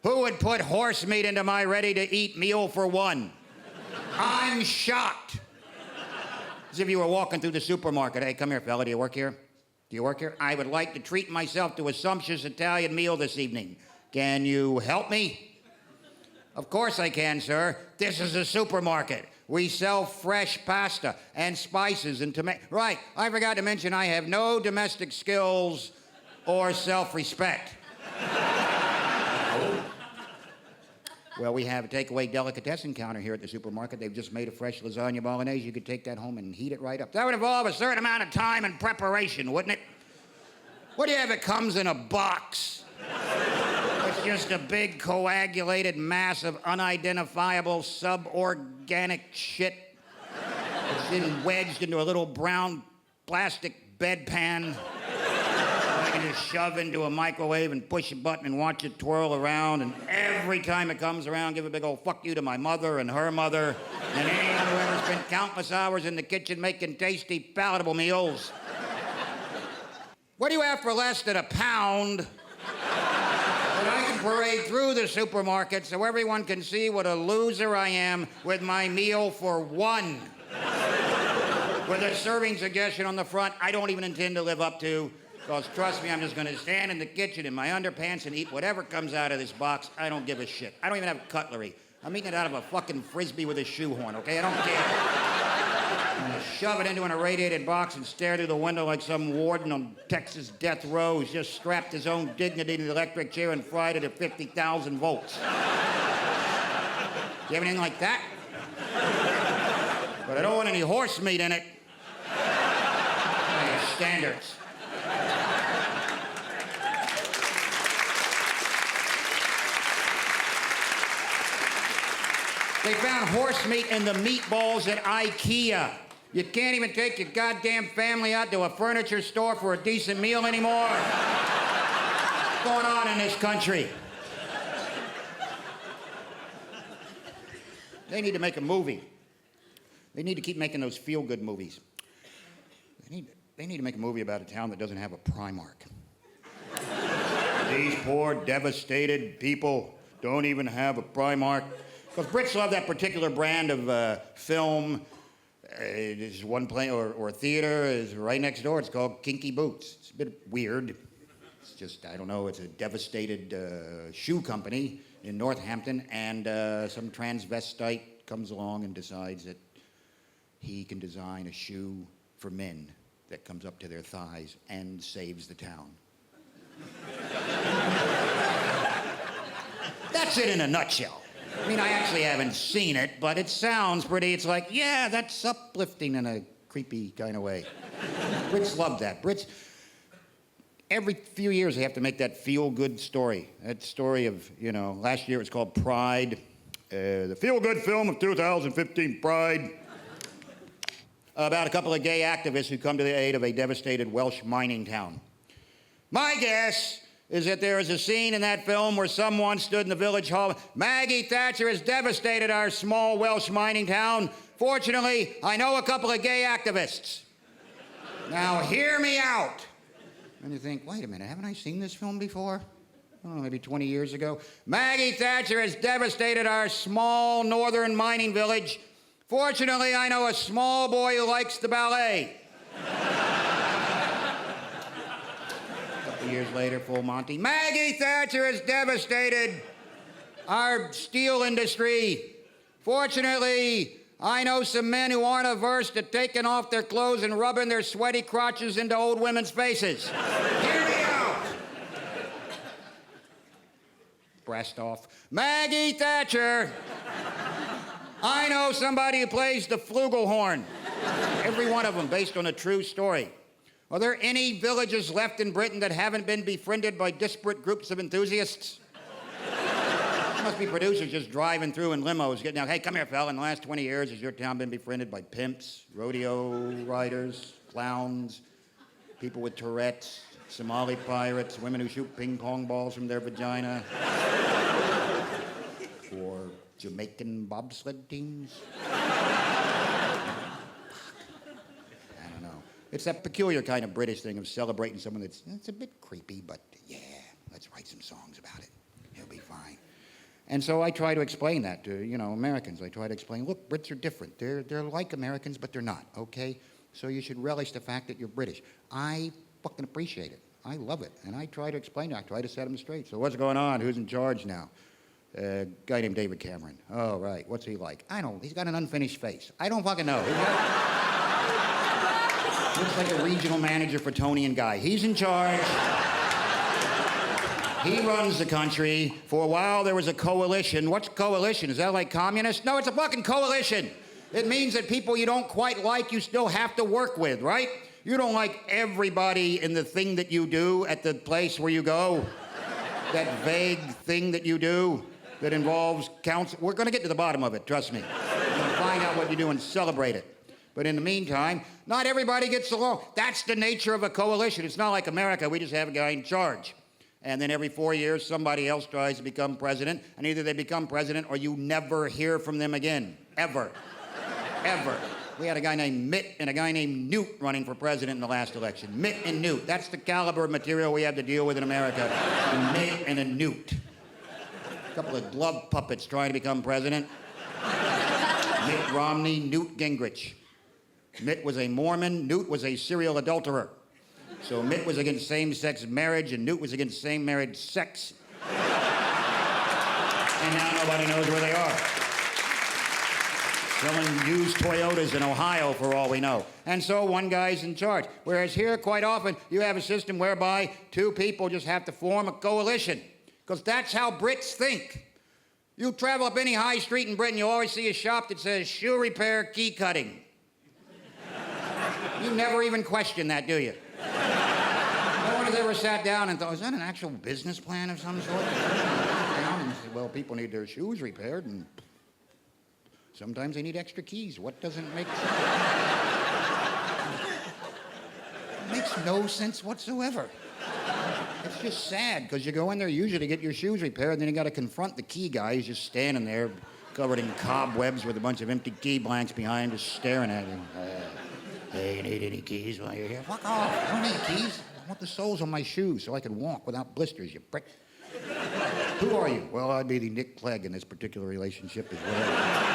Who would put horse meat into my ready-to-eat meal for one? I'm shocked. As if you were walking through the supermarket. Hey, come here, fella. Do you work here? Do you work here? I would like to treat myself to a sumptuous Italian meal this evening. Can you help me? Of course I can, sir. This is a supermarket. We sell fresh pasta and spices and tomato. Right, I forgot to mention I have no domestic skills or self-respect. Well, we have a takeaway delicatessen counter here at the supermarket. They've just made a fresh lasagna bolognese. You could take that home and heat it right up. That would involve a certain amount of time and preparation, wouldn't it? What do you have? It comes in a box. It's just a big coagulated mass of unidentifiable suborganic shit. It's then wedged into a little brown plastic bedpan. I can just shove into a microwave and push a button and watch it twirl around. And every time it comes around, give a big old fuck you to my mother and her mother and anyone who ever spent countless hours in the kitchen making tasty, palatable meals. What do you have for less than £1? That I can parade through the supermarket so everyone can see what a loser I am with my meal for one. With a serving suggestion on the front I don't even intend to live up to. Because trust me, I'm just going to stand in the kitchen in my underpants and eat whatever comes out of this box. I don't give a shit. I don't even have cutlery. I'm eating it out of a fucking Frisbee with a shoehorn, okay? I don't care. I'm going to shove it into an irradiated box and stare through the window like some warden on Texas death row who's just strapped his own dignity to the electric chair and fried it at 50,000 volts. Do you have anything like that? But I don't want any horse meat in it. Standards. They found horse meat in the meatballs at IKEA. You can't even take your goddamn family out to a furniture store for a decent meal anymore. What's going on in this country? They need to make a movie. They need to keep making those feel-good movies. They need to make a movie about a town that doesn't have a Primark. These poor, devastated people don't even have a Primark. Because Brits love that particular brand of film. There's one play or theater is right next door. It's called Kinky Boots. It's a bit weird. It's just, I don't know, it's a devastated shoe company in Northampton, and some transvestite comes along and decides that he can design a shoe for men that comes up to their thighs and saves the town. That's it in a nutshell. I mean, I actually haven't seen it, but it sounds pretty. It's like, yeah, that's uplifting in a creepy kind of way. Brits love that. Brits, every few years they have to make that feel-good story. That story of, last year it was called Pride. The feel-good film of 2015, Pride. About a couple of gay activists who come to the aid of a devastated Welsh mining town. My guess is that there is a scene in that film where someone stood in the village hall. Maggie Thatcher has devastated our small Welsh mining town. Fortunately, I know a couple of gay activists. Now, hear me out. And you think, wait a minute, haven't I seen this film before? Oh, maybe 20 years ago. Maggie Thatcher has devastated our small northern mining village. Fortunately, I know a small boy who likes the ballet. Years later, full Monty. Maggie Thatcher has devastated our steel industry. Fortunately, I know some men who aren't averse to taking off their clothes and rubbing their sweaty crotches into old women's faces. Hear me out. Breast off. Maggie Thatcher. I know somebody who plays the flugelhorn. Every one of them based on a true story. Are there any villages left in Britain that haven't been befriended by disparate groups of enthusiasts? There must be producers just driving through in limos, getting out, hey, come here, fella, in the last 20 years, has your town been befriended by pimps, rodeo riders, clowns, people with Tourette's, Somali pirates, women who shoot ping pong balls from their vagina, or Jamaican bobsled teams? It's that peculiar kind of British thing of celebrating someone that's a bit creepy, but yeah, let's write some songs about it. He'll be fine. And so I try to explain that to, Americans. I try to explain, look, Brits are different. They're like Americans, but they're not, okay? So you should relish the fact that you're British. I fucking appreciate it. I love it. And I try to explain it. I try to set them straight. So what's going on? Who's in charge now? A guy named David Cameron. Oh, right. What's he like? I don't know. He's got an unfinished face. I don't fucking know. Looks like a regional manager for Tony and Guy. He's in charge. He runs the country. For a while, there was a coalition. What's coalition? Is that like communist? No, it's a fucking coalition. It means that people you don't quite like, you still have to work with, right? You don't like everybody in the thing that you do at the place where you go. That vague thing that you do that involves council. We're going to get to the bottom of it, trust me. We're going to find out what you do and celebrate it. But in the meantime, not everybody gets along. That's the nature of a coalition. It's not like America. We just have a guy in charge. And then every 4 years, somebody else tries to become president, and either they become president or you never hear from them again. Ever. Ever. We had a guy named Mitt and a guy named Newt running for president in the last election. Mitt and Newt. That's the caliber of material we have to deal with in America. A Mitt and a Newt. A couple of glove puppets trying to become president. Mitt Romney, Newt Gingrich. Mitt was a Mormon, Newt was a serial adulterer. So Mitt was against same-sex marriage, and Newt was against same-marriage sex. And now nobody knows where they are. Selling used Toyotas in Ohio, for all we know. And so one guy's in charge. Whereas here, quite often, you have a system whereby two people just have to form a coalition. Because that's how Brits think. You travel up any high street in Britain, you always see a shop that says, shoe repair, key cutting. You never even question that, do you? No one has ever sat down and thought, is that an actual business plan of some sort? Down and said, well, people need their shoes repaired, and sometimes they need extra keys. What doesn't make sense? It makes no sense whatsoever. It's just sad, because you go in there usually to get your shoes repaired, and then you got to confront the key guy who's just standing there covered in cobwebs with a bunch of empty key blanks behind, just staring at you. Hey, you need any keys while you're here? Fuck off. I don't need keys. I want the soles on my shoes so I can walk without blisters, you prick. Who are you? Well, I'd be the Nick Clegg in this particular relationship as well.